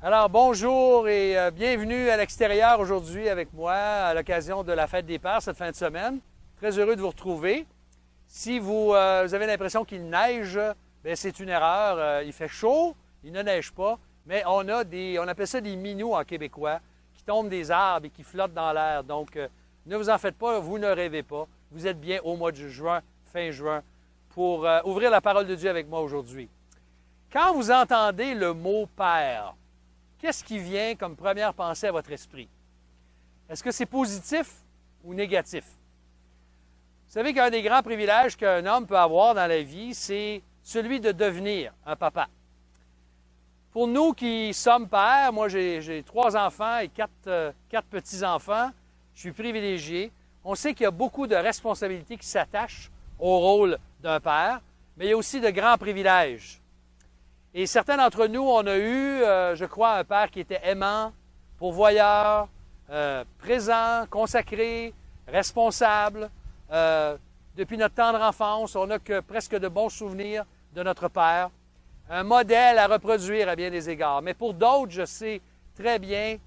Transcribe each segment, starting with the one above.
Alors, bonjour et bienvenue à l'extérieur aujourd'hui avec moi à l'occasion de la fête des Pères cette fin de semaine. Très heureux de vous retrouver. Si vous avez l'impression qu'il neige, bien, c'est une erreur. Il fait chaud, il ne neige pas, mais on appelle ça des minous en québécois, qui tombent des arbres et qui flottent dans l'air. Donc, ne vous en faites pas, vous ne rêvez pas. Vous êtes bien au mois de juin, fin juin, pour ouvrir la parole de Dieu avec moi aujourd'hui. Quand vous entendez le mot « Père », qu'est-ce qui vient comme première pensée à votre esprit? Est-ce que c'est positif ou négatif? Vous savez qu'un des grands privilèges qu'un homme peut avoir dans la vie, c'est celui de devenir un papa. Pour nous qui sommes pères, moi j'ai 3 enfants et 4 petits-enfants, je suis privilégié. On sait qu'il y a beaucoup de responsabilités qui s'attachent au rôle d'un père, mais il y a aussi de grands privilèges. Et certains d'entre nous, on a eu, je crois, un père qui était aimant, pourvoyeur, présent, consacré, responsable. Depuis notre tendre enfance, on n'a que presque de bons souvenirs de notre père. Un modèle à reproduire à bien des égards. Mais pour d'autres, je sais très bien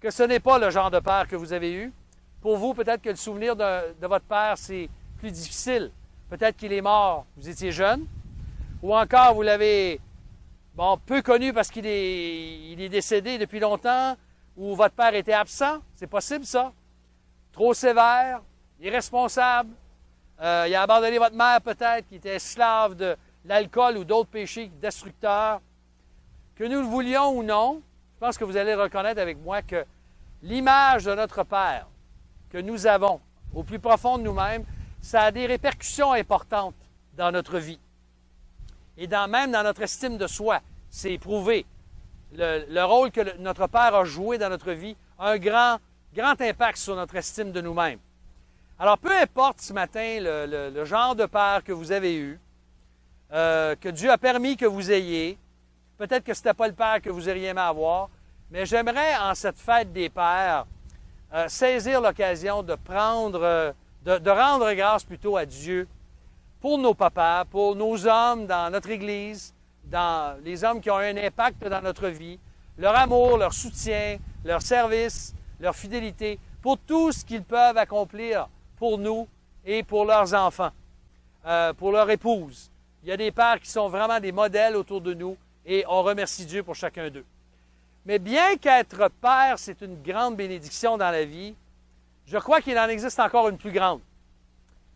que ce n'est pas le genre de père que vous avez eu. Pour vous, peut-être que le souvenir de votre père, c'est plus difficile. Peut-être qu'il est mort, vous étiez jeune. Ou encore, vous l'avez peu connu parce qu'il est décédé depuis longtemps, ou votre père était absent, c'est possible ça. Trop sévère, irresponsable, il a abandonné votre mère peut-être, qui était esclave de l'alcool ou d'autres péchés destructeurs. Que nous le voulions ou non, je pense que vous allez reconnaître avec moi que l'image de notre Père que nous avons au plus profond de nous-mêmes, ça a des répercussions importantes dans notre vie. Et même dans notre estime de soi, c'est éprouvé. Le rôle que notre Père a joué dans notre vie a un grand impact sur notre estime de nous-mêmes. Alors, peu importe ce matin le genre de Père que vous avez eu, que Dieu a permis que vous ayez, peut-être que ce n'était pas le Père que vous auriez aimé avoir, mais j'aimerais, en cette fête des Pères, saisir l'occasion de rendre grâce plutôt à Dieu pour nos papas, pour nos hommes dans notre Église, dans les hommes qui ont un impact dans notre vie, leur amour, leur soutien, leur service, leur fidélité, pour tout ce qu'ils peuvent accomplir pour nous et pour leurs enfants, pour leur épouse. Il y a des pères qui sont vraiment des modèles autour de nous et on remercie Dieu pour chacun d'eux. Mais bien qu'être père, c'est une grande bénédiction dans la vie, je crois qu'il en existe encore une plus grande.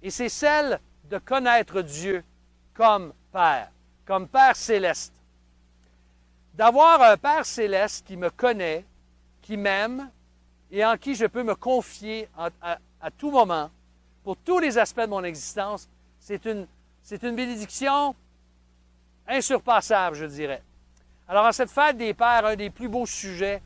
Et c'est celle de connaître Dieu comme Père céleste. D'avoir un Père céleste qui me connaît, qui m'aime et en qui je peux me confier à tout moment, pour tous les aspects de mon existence, c'est une bénédiction insurpassable, je dirais. Alors, en cette fête des Pères, un des plus beaux sujets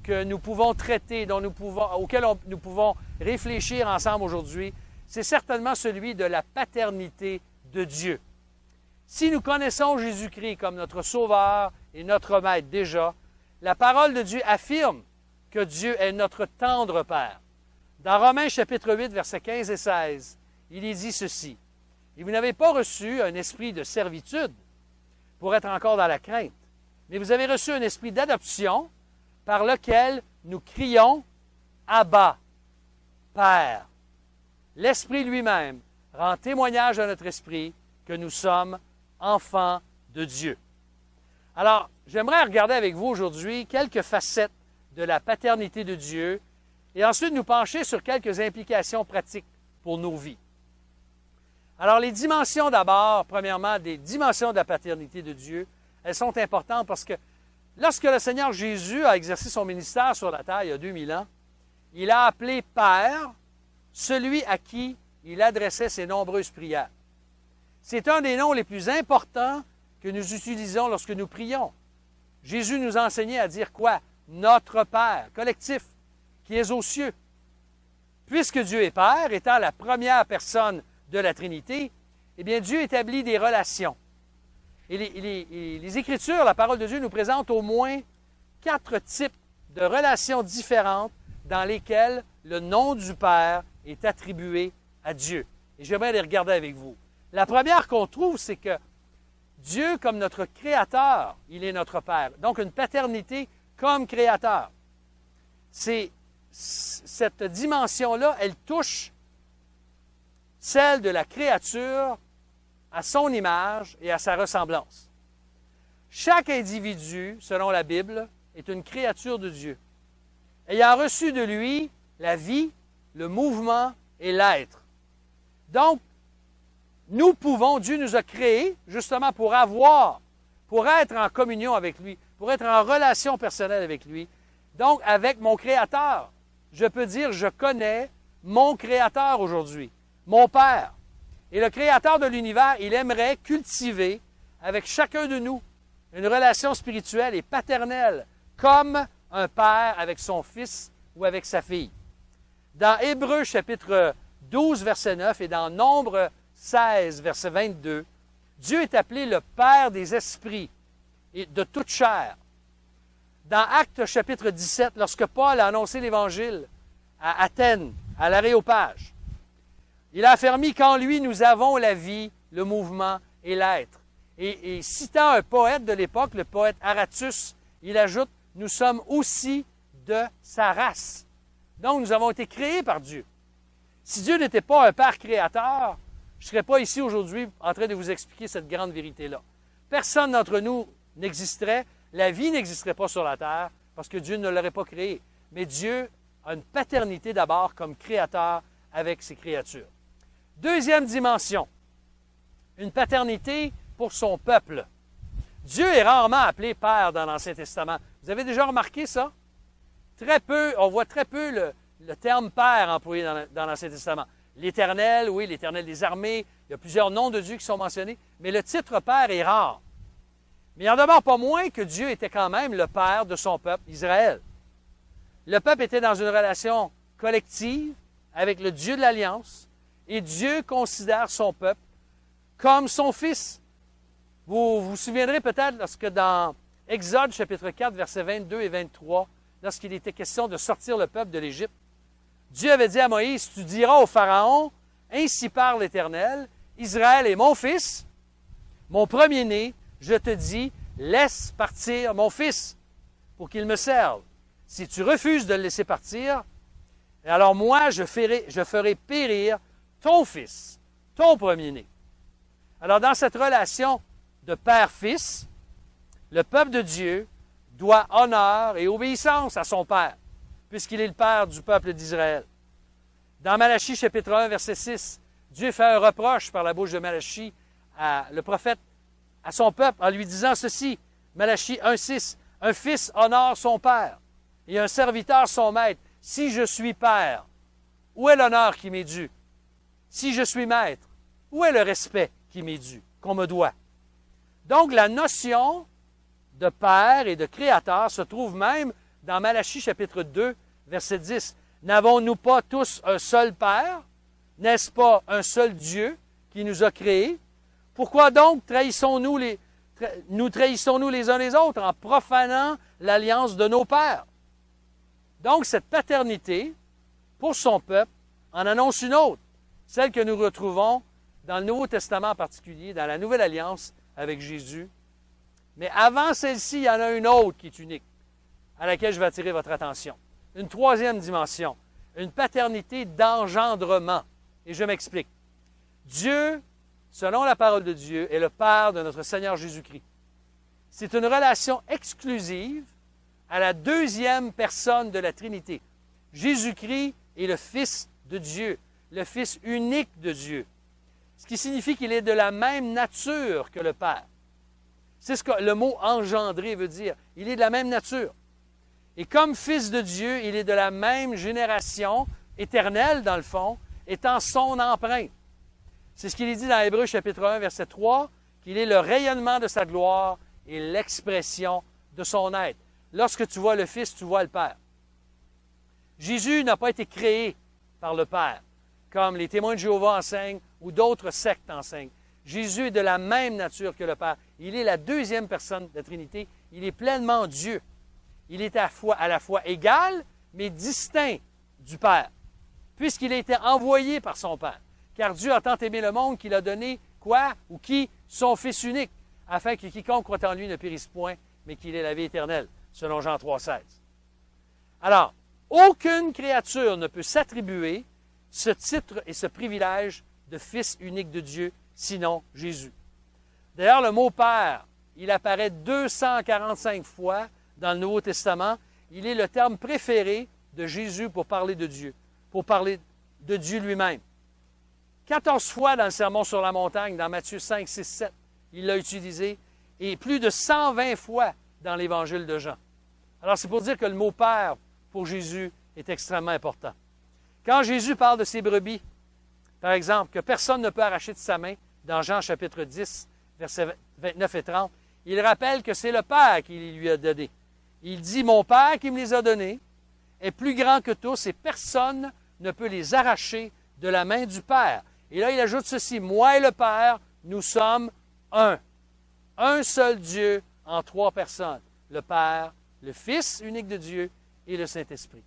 que nous pouvons traiter, auquel nous pouvons réfléchir ensemble aujourd'hui, c'est certainement celui de la paternité de Dieu. Si nous connaissons Jésus-Christ comme notre Sauveur et notre Maître déjà, la parole de Dieu affirme que Dieu est notre tendre Père. Dans Romains chapitre 8, versets 15 et 16, il est dit ceci. « Et vous n'avez pas reçu un esprit de servitude pour être encore dans la crainte, mais vous avez reçu un esprit d'adoption par lequel nous crions « Abba, Père ». L'Esprit lui-même rend témoignage à notre esprit que nous sommes enfants de Dieu. Alors, j'aimerais regarder avec vous aujourd'hui quelques facettes de la paternité de Dieu et ensuite nous pencher sur quelques implications pratiques pour nos vies. Alors, les dimensions d'abord, premièrement, des dimensions de la paternité de Dieu, elles sont importantes parce que lorsque le Seigneur Jésus a exercé son ministère sur la terre il y a 2000 ans, il a appelé Père celui à qui il adressait ses nombreuses prières. C'est un des noms les plus importants que nous utilisons lorsque nous prions. Jésus nous a enseigné à dire quoi? Notre Père, collectif, qui est aux cieux. Puisque Dieu est Père, étant la première personne de la Trinité, eh bien Dieu établit des relations. Et les Écritures, la parole de Dieu nous présente au moins 4 types de relations différentes dans lesquelles le nom du Père est attribué à Dieu. Et j'aimerais les regarder avec vous. La première qu'on trouve, c'est que Dieu, comme notre Créateur, il est notre Père. Donc, une paternité comme Créateur. Cette dimension-là, elle touche celle de la créature à son image et à sa ressemblance. Chaque individu, selon la Bible, est une créature de Dieu, ayant reçu de lui la vie, le mouvement et l'être. Donc, Dieu nous a créés justement pour être en communion avec lui, pour être en relation personnelle avec lui. Donc, avec mon Créateur, je peux dire, je connais mon Créateur aujourd'hui, mon Père. Et le Créateur de l'univers, il aimerait cultiver avec chacun de nous une relation spirituelle et paternelle, comme un père avec son fils ou avec sa fille. Dans Hébreux chapitre 12, verset 9 et dans Nombre 16, verset 22, Dieu est appelé le Père des esprits et de toute chair. Dans Actes chapitre 17, lorsque Paul a annoncé l'Évangile à Athènes, à l'Aréopage, il a affirmé qu'en lui, nous avons la vie, le mouvement et l'être. Et citant un poète de l'époque, le poète Aratus, il ajoute, nous sommes aussi de sa race. Donc, nous avons été créés par Dieu. Si Dieu n'était pas un Père créateur, je ne serais pas ici aujourd'hui en train de vous expliquer cette grande vérité-là. Personne d'entre nous n'existerait, la vie n'existerait pas sur la terre parce que Dieu ne l'aurait pas créée. Mais Dieu a une paternité d'abord comme créateur avec ses créatures. Deuxième dimension, une paternité pour son peuple. Dieu est rarement appelé Père dans l'Ancien Testament. Vous avez déjà remarqué ça? Très peu, on voit très peu le terme Père employé dans l'Ancien Testament. L'Éternel, oui, l'Éternel des armées, il y a plusieurs noms de Dieu qui sont mentionnés, mais le titre Père est rare. Mais il n'en demeure pas moins que Dieu était quand même le Père de son peuple, Israël. Le peuple était dans une relation collective avec le Dieu de l'Alliance, et Dieu considère son peuple comme son fils. Vous vous souviendrez peut-être lorsque dans Exode chapitre 4, versets 22 et 23, lorsqu'il était question de sortir le peuple de l'Égypte, Dieu avait dit à Moïse, tu diras au Pharaon, ainsi parle l'Éternel, Israël est mon fils, mon premier-né, je te dis, laisse partir mon fils pour qu'il me serve. Si tu refuses de le laisser partir, alors moi, je ferai périr ton fils, ton premier-né. Alors, dans cette relation de père-fils, le peuple de Dieu doit honneur et obéissance à son père, puisqu'il est le père du peuple d'Israël. Dans Malachie, chapitre 1, verset 6, Dieu fait un reproche par la bouche de Malachie, le prophète, à son peuple, en lui disant ceci, Malachie 1, 6, « Un fils honore son père, et un serviteur son maître. Si je suis père, où est l'honneur qui m'est dû? Si je suis maître, où est le respect qui m'est dû, qu'on me doit? » Donc, la notion de père et de créateur se trouve même dans Malachie chapitre 2, verset 10. « N'avons-nous pas tous un seul Père? N'est-ce pas un seul Dieu qui nous a créés? Pourquoi donc nous trahissons-nous les uns les autres en profanant l'alliance de nos pères? » Donc, cette paternité, pour son peuple, en annonce une autre, celle que nous retrouvons dans le Nouveau Testament en particulier, dans la Nouvelle Alliance avec Jésus. Mais avant celle-ci, il y en a une autre qui est unique, à laquelle je vais attirer votre attention. Une troisième dimension, une paternité d'engendrement. Et je m'explique. Dieu, selon la parole de Dieu, est le Père de notre Seigneur Jésus-Christ. C'est une relation exclusive à la deuxième personne de la Trinité. Jésus-Christ est le Fils de Dieu, le Fils unique de Dieu, ce qui signifie qu'il est de la même nature que le Père. C'est ce que le mot « engendrer » veut dire. Il est de la même nature. Et comme Fils de Dieu, il est de la même génération, éternelle dans le fond, étant son empreinte. C'est ce qu'il est dit dans Hébreux chapitre 1, verset 3, qu'il est le rayonnement de sa gloire et l'expression de son être. Lorsque tu vois le Fils, tu vois le Père. Jésus n'a pas été créé par le Père, comme les témoins de Jéhovah enseignent ou d'autres sectes enseignent. Jésus est de la même nature que le Père. Il est la deuxième personne de la Trinité. Il est pleinement Dieu. Il est à la fois égal, mais distinct du Père, puisqu'il a été envoyé par son Père. Car Dieu a tant aimé le monde qu'il a donné, quoi? Ou qui? Son Fils unique, afin que quiconque croit en lui ne périsse point, mais qu'il ait la vie éternelle, selon Jean 3,16. Alors, aucune créature ne peut s'attribuer ce titre et ce privilège de Fils unique de Dieu, sinon Jésus. D'ailleurs, le mot Père, il apparaît 245 fois dans le Nouveau Testament. Il est le terme préféré de Jésus pour parler de Dieu, pour parler de Dieu lui-même. 14 fois dans le Sermon sur la montagne, dans Matthieu 5, 6, 7, il l'a utilisé, et plus de 120 fois dans l'Évangile de Jean. Alors, c'est pour dire que le mot Père, pour Jésus, est extrêmement important. Quand Jésus parle de ses brebis, par exemple, que personne ne peut arracher de sa main, dans Jean chapitre 10, versets 29 et 30, il rappelle que c'est le Père qui les lui a donnés. Il dit, « Mon Père qui me les a donnés est plus grand que tous et personne ne peut les arracher de la main du Père. » Et là, il ajoute ceci, « Moi et le Père, nous sommes un. Un seul Dieu en trois personnes, le Père, le Fils unique de Dieu et le Saint-Esprit. »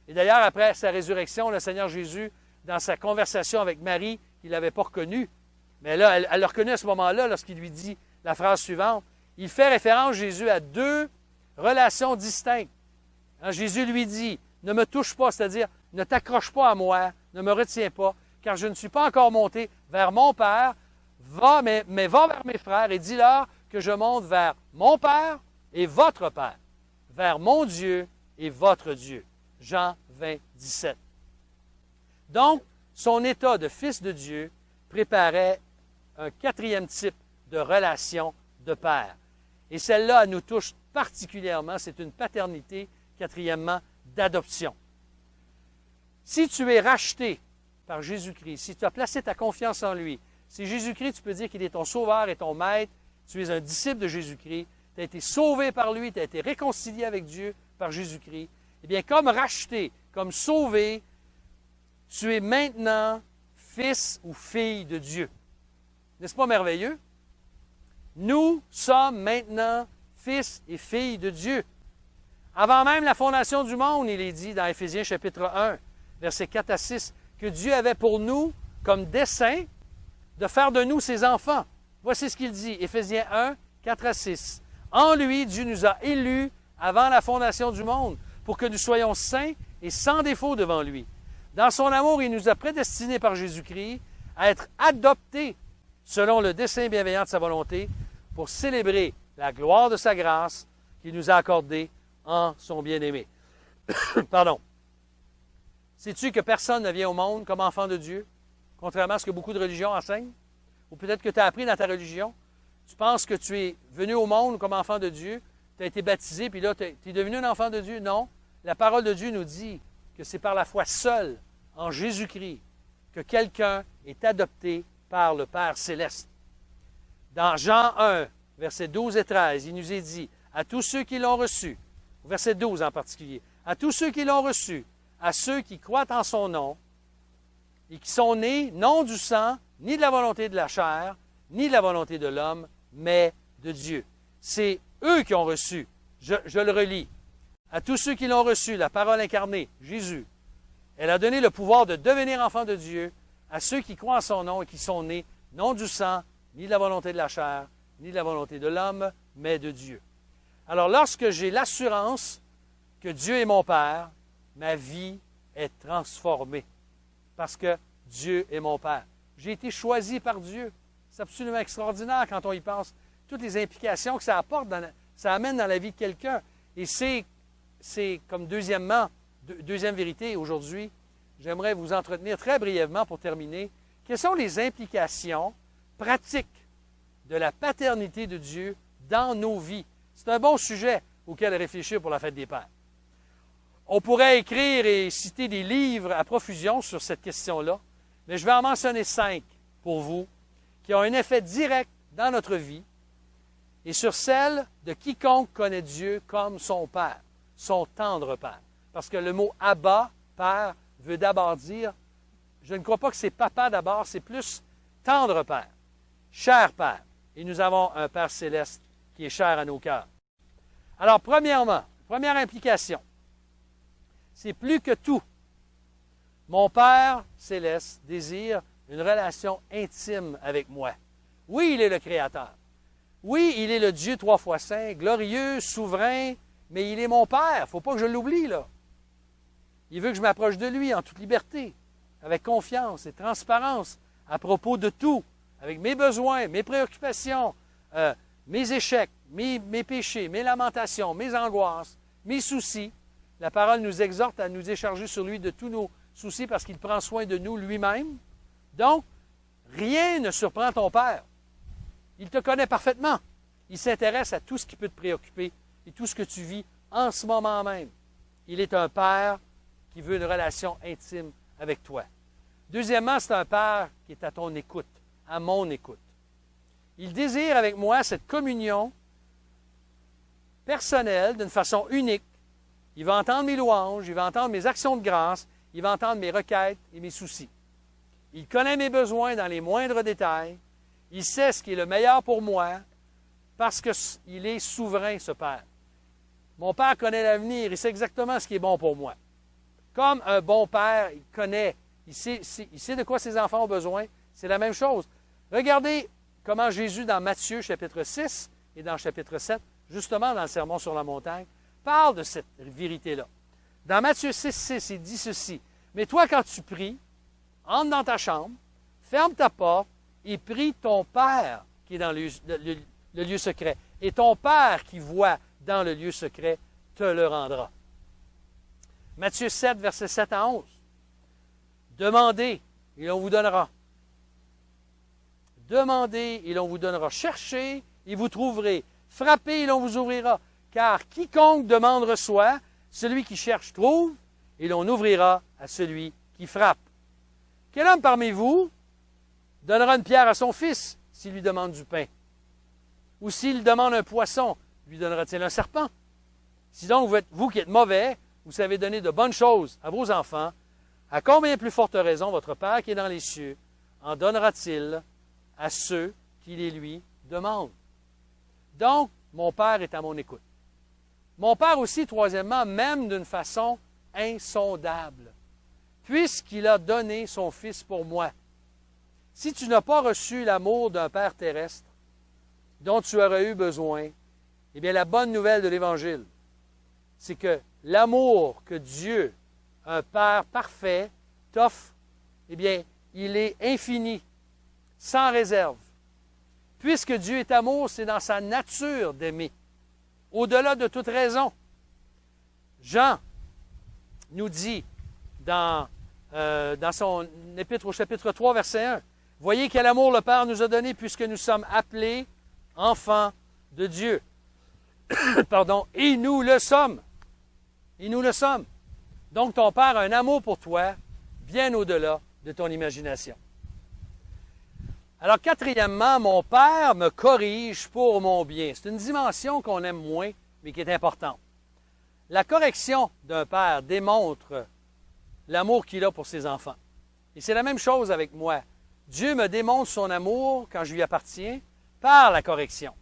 Et d'ailleurs, après sa résurrection, le Seigneur Jésus, dans sa conversation avec Marie, qu'il n'avait pas reconnue, mais là, elle le reconnaît à ce moment-là, lorsqu'il lui dit la phrase suivante, il fait référence, Jésus, à deux relations distinctes. Hein, Jésus lui dit, ne me touche pas, c'est-à-dire, ne t'accroche pas à moi, ne me retiens pas, car je ne suis pas encore monté vers mon Père, mais va vers mes frères et dis-leur que je monte vers mon Père et votre Père, vers mon Dieu et votre Dieu. Jean 20, 17. Donc, son état de fils de Dieu préparait un quatrième type de relation de père. Et celle-là, elle nous touche particulièrement, c'est une paternité, quatrièmement, d'adoption. Si tu es racheté par Jésus-Christ, si tu as placé ta confiance en lui, si Jésus-Christ, tu peux dire qu'il est ton sauveur et ton maître, tu es un disciple de Jésus-Christ, tu as été sauvé par lui, tu as été réconcilié avec Dieu par Jésus-Christ, eh bien, comme racheté, comme sauvé, tu es maintenant fils ou fille de Dieu. N'est-ce pas merveilleux? Nous sommes maintenant fils et filles de Dieu. Avant même la fondation du monde, il est dit dans Éphésiens chapitre 1, versets 4 à 6, que Dieu avait pour nous comme dessein de faire de nous ses enfants. Voici ce qu'il dit, Éphésiens 1, 4 à 6. En lui, Dieu nous a élus avant la fondation du monde, pour que nous soyons saints et sans défaut devant lui. Dans son amour, il nous a prédestinés par Jésus-Christ à être adoptés selon le dessein bienveillant de sa volonté pour célébrer la gloire de sa grâce qu'il nous a accordée en son bien-aimé. Pardon. Sais-tu que personne ne vient au monde comme enfant de Dieu, contrairement à ce que beaucoup de religions enseignent? Ou peut-être que tu as appris dans ta religion. Tu penses que tu es venu au monde comme enfant de Dieu, tu as été baptisé, puis là, tu es devenu un enfant de Dieu. Non. La parole de Dieu nous dit que c'est par la foi seule en Jésus-Christ que quelqu'un est adopté par le Père céleste. Dans Jean 1, versets 12 et 13, il nous est dit, à tous ceux qui l'ont reçu, au verset 12 en particulier, à tous ceux qui l'ont reçu, à ceux qui croient en son nom et qui sont nés non du sang, ni de la volonté de la chair, ni de la volonté de l'homme, mais de Dieu. C'est eux qui ont reçu. Je le relis. À tous ceux qui l'ont reçu, la parole incarnée, Jésus, elle a donné le pouvoir de devenir enfants de Dieu à ceux qui croient en son nom et qui sont nés non du sang, ni de la volonté de la chair, ni de la volonté de l'homme, mais de Dieu. Alors, lorsque j'ai l'assurance que Dieu est mon Père, ma vie est transformée parce que Dieu est mon Père. J'ai été choisi par Dieu. C'est absolument extraordinaire quand on y pense. Toutes les implications que ça apporte, ça amène dans la vie de quelqu'un. Et c'est comme deuxième vérité aujourd'hui, j'aimerais vous entretenir très brièvement pour terminer. Quelles sont les implications pratiques de la paternité de Dieu dans nos vies? C'est un bon sujet auquel réfléchir pour la fête des Pères. On pourrait écrire et citer des livres à profusion sur cette question-là, mais je vais en mentionner 5 pour vous qui ont un effet direct dans notre vie et sur celle de quiconque connaît Dieu comme son Père, son tendre Père. Parce que le mot « Abba », Père, veut d'abord dire, je ne crois pas que c'est papa d'abord, c'est plus tendre Père, cher Père. Et nous avons un Père céleste qui est cher à nos cœurs. Alors, premièrement, première implication, c'est plus que tout. Mon Père céleste désire une relation intime avec moi. Oui, il est le Créateur. Oui, il est le Dieu 3 fois saint, glorieux, souverain, mais il est mon Père. Il ne faut pas que je l'oublie, là. Il veut que je m'approche de lui en toute liberté, avec confiance et transparence, à propos de tout, avec mes besoins, mes préoccupations, mes échecs, mes péchés, mes lamentations, mes angoisses, mes soucis. La parole nous exhorte à nous décharger sur lui de tous nos soucis parce qu'il prend soin de nous lui-même. Donc, rien ne surprend ton Père. Il te connaît parfaitement. Il s'intéresse à tout ce qui peut te préoccuper et tout ce que tu vis en ce moment même. Il est un Père qui veut une relation intime avec toi. Deuxièmement, c'est un Père qui est à ton écoute, à mon écoute. Il désire avec moi cette communion personnelle d'une façon unique. Il va entendre mes louanges, il va entendre mes actions de grâce, il va entendre mes requêtes et mes soucis. Il connaît mes besoins dans les moindres détails. Il sait ce qui est le meilleur pour moi parce qu'il est souverain, ce Père. Mon Père connaît l'avenir, il sait exactement ce qui est bon pour moi. Comme un bon Père, il connaît, il sait de quoi ses enfants ont besoin. C'est la même chose. Regardez comment Jésus, dans Matthieu chapitre 6 et dans chapitre 7, justement dans le Sermon sur la montagne, parle de cette vérité-là. Dans Matthieu 6, il dit ceci. « Mais toi, quand tu pries, entre dans ta chambre, ferme ta porte et prie ton Père qui est dans le lieu secret. Et ton Père qui voit dans le lieu secret te le rendra. » Matthieu 7, versets 7 à 11. « Demandez, et l'on vous donnera. Demandez, et l'on vous donnera. Cherchez, et vous trouverez. Frappez, et l'on vous ouvrira. Car quiconque demande reçoit, celui qui cherche trouve, et l'on ouvrira à celui qui frappe. Quel homme parmi vous donnera une pierre à son fils s'il lui demande du pain? Ou s'il demande un poisson, lui donnera-t-il un serpent? Si donc vous qui êtes mauvais, vous savez donner de bonnes choses à vos enfants, à combien plus forte raison votre Père qui est dans les cieux en donnera-t-il à ceux qui les lui demandent? Donc, mon Père est à mon écoute. Mon Père aussi, troisièmement, m'aime d'une façon insondable, puisqu'il a donné son Fils pour moi. Si tu n'as pas reçu l'amour d'un Père terrestre dont tu aurais eu besoin, eh bien, la bonne nouvelle de l'Évangile, c'est que l'amour que Dieu, un Père parfait, t'offre, eh bien, il est infini, sans réserve. Puisque Dieu est amour, c'est dans sa nature d'aimer, au-delà de toute raison. Jean nous dit dans son épître au chapitre 3, verset 1, « Voyez quel amour le Père nous a donné puisque nous sommes appelés enfants de Dieu. » Pardon, et nous le sommes. Et nous le sommes. Donc ton Père a un amour pour toi bien au-delà de ton imagination. Alors, quatrièmement, mon Père me corrige pour mon bien. C'est une dimension qu'on aime moins, mais qui est importante. La correction d'un père démontre l'amour qu'il a pour ses enfants. Et c'est la même chose avec moi. Dieu me démontre son amour, quand je lui appartiens, par la correction.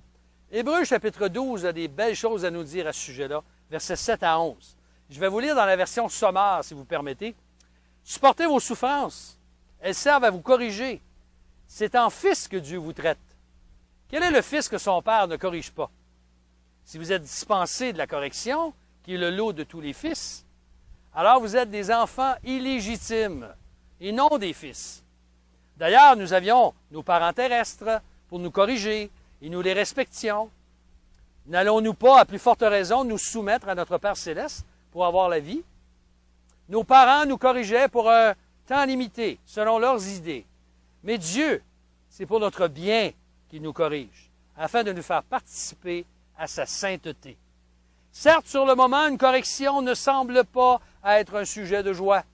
Hébreux chapitre 12 a des belles choses à nous dire à ce sujet-là, versets 7 à 11. Je vais vous lire dans la version sommaire, si vous permettez. « Supportez vos souffrances. Elles servent à vous corriger. C'est en fils que Dieu vous traite. Quel est le fils que son père ne corrige pas? Si vous êtes dispensé de la correction, qui est le lot de tous les fils, alors vous êtes des enfants illégitimes et non des fils. D'ailleurs, nous avions nos parents terrestres pour nous corriger et nous les respections. N'allons-nous pas, à plus forte raison, nous soumettre à notre Père céleste pour avoir la vie? Nos parents nous corrigeaient pour un temps limité, selon leurs idées. Mais Dieu, c'est pour notre bien qu'il nous corrige, afin de nous faire participer à sa sainteté. Certes, sur le moment, une correction ne semble pas être un sujet de joie,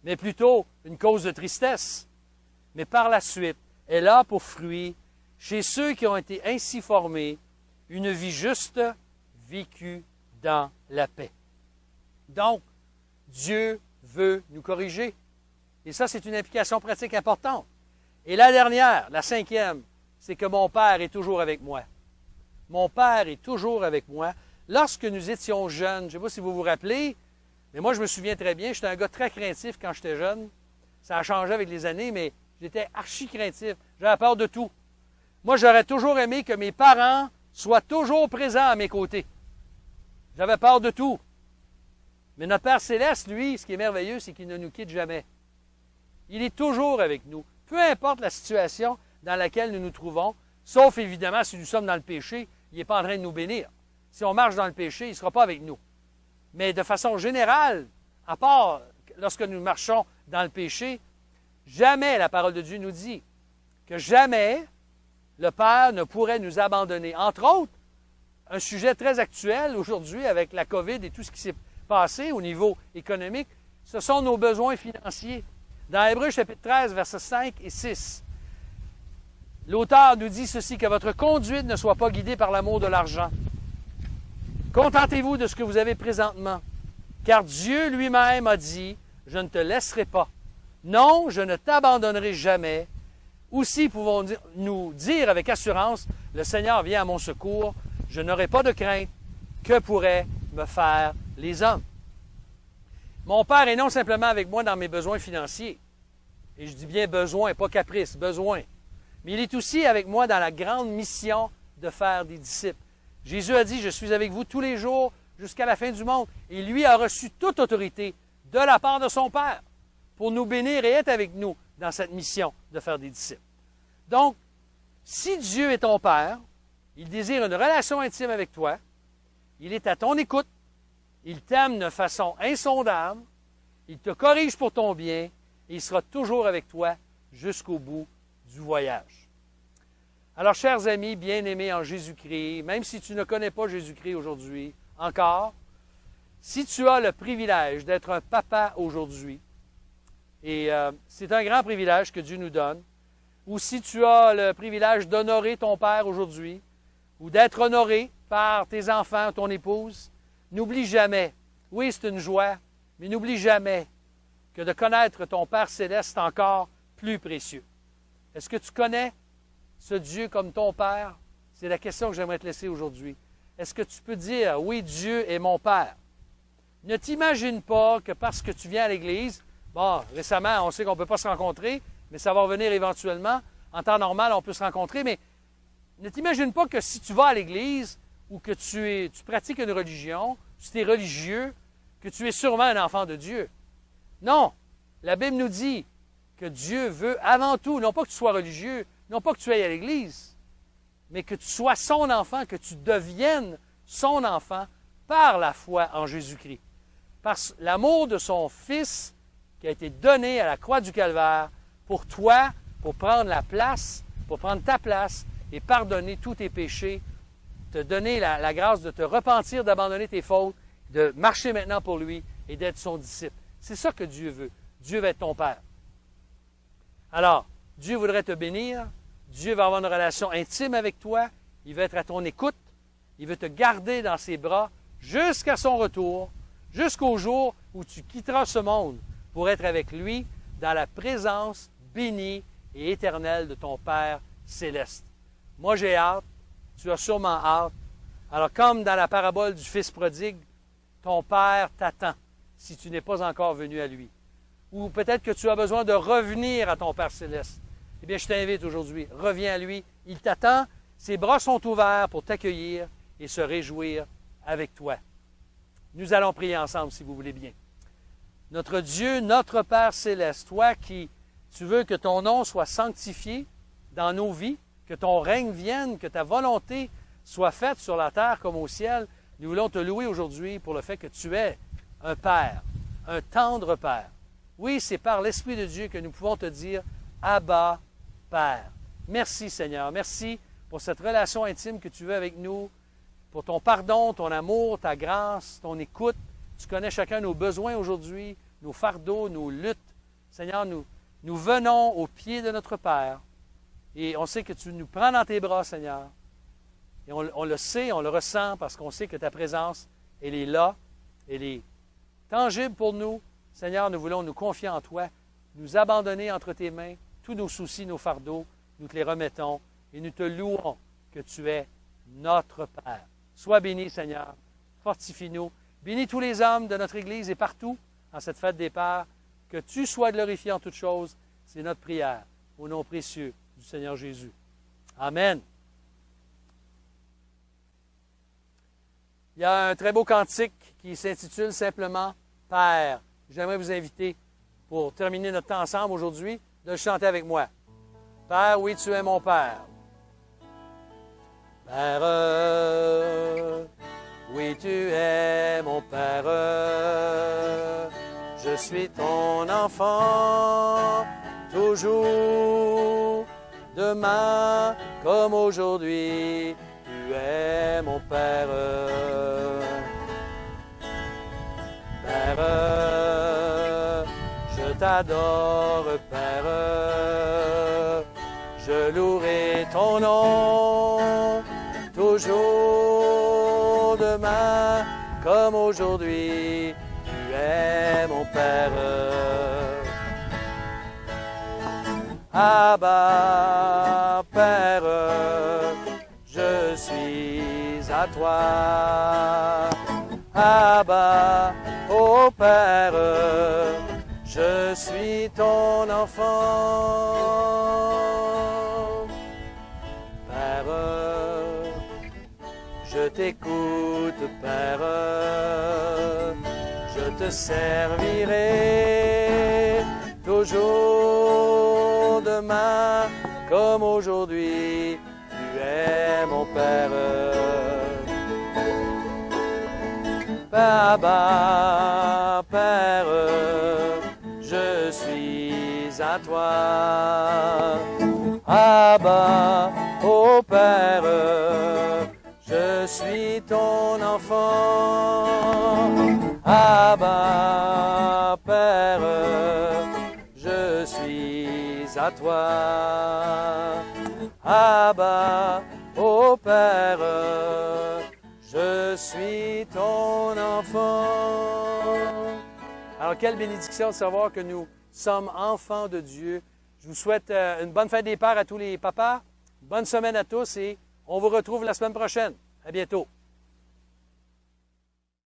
mais plutôt une cause de tristesse. Mais par la suite, elle a pour fruit, chez ceux qui ont été ainsi formés, une vie juste vécue dans la paix. Donc, Dieu veut nous corriger. Et ça, c'est une implication pratique importante. Et la dernière, la cinquième, c'est que mon Père est toujours avec moi. Mon Père est toujours avec moi. Lorsque nous étions jeunes, je ne sais pas si vous vous rappelez, mais moi, je me souviens très bien, j'étais un gars très craintif quand j'étais jeune. Ça a changé avec les années, mais j'étais archi craintif. J'avais peur de tout. Moi, j'aurais toujours aimé que mes parents soient toujours présents à mes côtés. J'avais peur de tout. Mais notre Père Céleste, lui, ce qui est merveilleux, c'est qu'il ne nous quitte jamais. Il est toujours avec nous. Peu importe la situation dans laquelle nous nous trouvons, sauf évidemment si nous sommes dans le péché, il n'est pas en train de nous bénir. Si on marche dans le péché, il ne sera pas avec nous. Mais de façon générale, à part lorsque nous marchons dans le péché, jamais la parole de Dieu nous dit que jamais le Père ne pourrait nous abandonner. Entre autres, un sujet très actuel aujourd'hui avec la COVID et tout ce qui s'est passé au niveau économique, ce sont nos besoins financiers. Dans Hébreux chapitre 13, versets 5 et 6, l'auteur nous dit ceci, que votre conduite ne soit pas guidée par l'amour de l'argent. Contentez-vous de ce que vous avez présentement, car Dieu lui-même a dit, je ne te laisserai pas. Non, je ne t'abandonnerai jamais. Aussi pouvons-nous dire avec assurance, le Seigneur vient à mon secours, je n'aurai pas de crainte, que pourraient me faire les hommes? Mon Père est non simplement avec moi dans mes besoins financiers, et je dis bien besoin, pas caprice, besoin, mais il est aussi avec moi dans la grande mission de faire des disciples. Jésus a dit, je suis avec vous tous les jours jusqu'à la fin du monde, et lui a reçu toute autorité de la part de son Père pour nous bénir et être avec nous dans cette mission de faire des disciples. Donc, si Dieu est ton Père, il désire une relation intime avec toi, il est à ton écoute, il t'aime de façon insondable, il te corrige pour ton bien, et il sera toujours avec toi jusqu'au bout du voyage. Alors, chers amis, bien-aimés en Jésus-Christ, même si tu ne connais pas Jésus-Christ aujourd'hui, encore, si tu as le privilège d'être un papa aujourd'hui, et c'est un grand privilège que Dieu nous donne, ou si tu as le privilège d'honorer ton père aujourd'hui, ou d'être honoré par tes enfants, ton épouse, n'oublie jamais, oui, c'est une joie, mais n'oublie jamais que de connaître ton Père Céleste est encore plus précieux. Est-ce que tu connais ce Dieu comme ton Père? C'est la question que j'aimerais te laisser aujourd'hui. Est-ce que tu peux dire, oui, Dieu est mon Père? Ne t'imagine pas que parce que tu viens à l'Église, bon, récemment, on sait qu'on ne peut pas se rencontrer, mais ça va revenir éventuellement. En temps normal, on peut se rencontrer, mais ne t'imagine pas que si tu vas à l'Église ou que tu pratiques une religion, si tu es religieux, que tu es sûrement un enfant de Dieu. Non, la Bible nous dit que Dieu veut avant tout, non pas que tu sois religieux, non pas que tu ailles à l'Église, mais que tu sois son enfant, que tu deviennes son enfant par la foi en Jésus-Christ. Par l'amour de son Fils qui a été donné à la croix du Calvaire pour toi, pour prendre la place, pour prendre ta place et pardonner tous tes péchés, te donner la grâce de te repentir, d'abandonner tes fautes, de marcher maintenant pour lui et d'être son disciple. C'est ça que Dieu veut. Dieu va être ton Père. Alors, Dieu voudrait te bénir. Dieu va avoir une relation intime avec toi. Il veut être à ton écoute. Il veut te garder dans ses bras jusqu'à son retour, jusqu'au jour où tu quitteras ce monde pour être avec lui dans la présence bénie et éternelle de ton Père céleste. Moi, j'ai hâte. Tu as sûrement hâte. Alors, comme dans la parabole du Fils prodigue, ton Père t'attend si tu n'es pas encore venu à lui. Ou peut-être que tu as besoin de revenir à ton Père céleste. Eh bien, je t'invite aujourd'hui. Reviens à lui. Il t'attend. Ses bras sont ouverts pour t'accueillir et se réjouir avec toi. Nous allons prier ensemble, si vous voulez bien. Notre Dieu, notre Père céleste, toi qui tu veux que ton nom soit sanctifié dans nos vies, que ton règne vienne, que ta volonté soit faite sur la terre comme au ciel, nous voulons te louer aujourd'hui pour le fait que tu es un Père, un tendre Père. Oui, c'est par l'Esprit de Dieu que nous pouvons te dire « Abba, Père ». Merci Seigneur, merci pour cette relation intime que tu veux avec nous, pour ton pardon, ton amour, ta grâce, ton écoute. Tu connais chacun nos besoins aujourd'hui, nos fardeaux, nos luttes. Seigneur, nous venons au pied de notre Père et on sait que tu nous prends dans tes bras, Seigneur. Et on le sait, on le ressent parce qu'on sait que ta présence, elle est là, elle est tangible pour nous. Seigneur, nous voulons nous confier en toi, nous abandonner entre tes mains, tous nos soucis, nos fardeaux, nous te les remettons et nous te louons que tu es notre Père. Sois béni, Seigneur. Fortifie-nous. Bénis tous les hommes de notre Église et partout en cette fête des Pères. Que tu sois glorifié en toutes choses. C'est notre prière. Au nom précieux du Seigneur Jésus. Amen. Il y a un très beau cantique qui s'intitule simplement « Père ». J'aimerais vous inviter, pour terminer notre temps ensemble aujourd'hui, de le chanter avec moi. « Père, oui, tu es mon Père. » Père, oui, tu es mon Père. Je suis ton enfant, toujours, demain comme aujourd'hui. Tu es mon Père. Père, je t'adore, Père. Je louerai ton nom, toujours demain comme aujourd'hui. Tu es mon Père. Abba, Père, je suis à toi. Abba, ô Père, je suis ton enfant. Père, je t'écoute, Père, je te servirai toujours demain comme aujourd'hui. Tu es mon Père. Abba, Père, je suis à toi. Abba, ô Père, je suis ton enfant. Abba, Père, je suis à toi. Abba, ô Père, je suis ton enfant. Alors, quelle bénédiction de savoir que nous sommes enfants de Dieu. Je vous souhaite une bonne fête des pères à tous les papas. Bonne semaine à tous et on vous retrouve la semaine prochaine. À bientôt.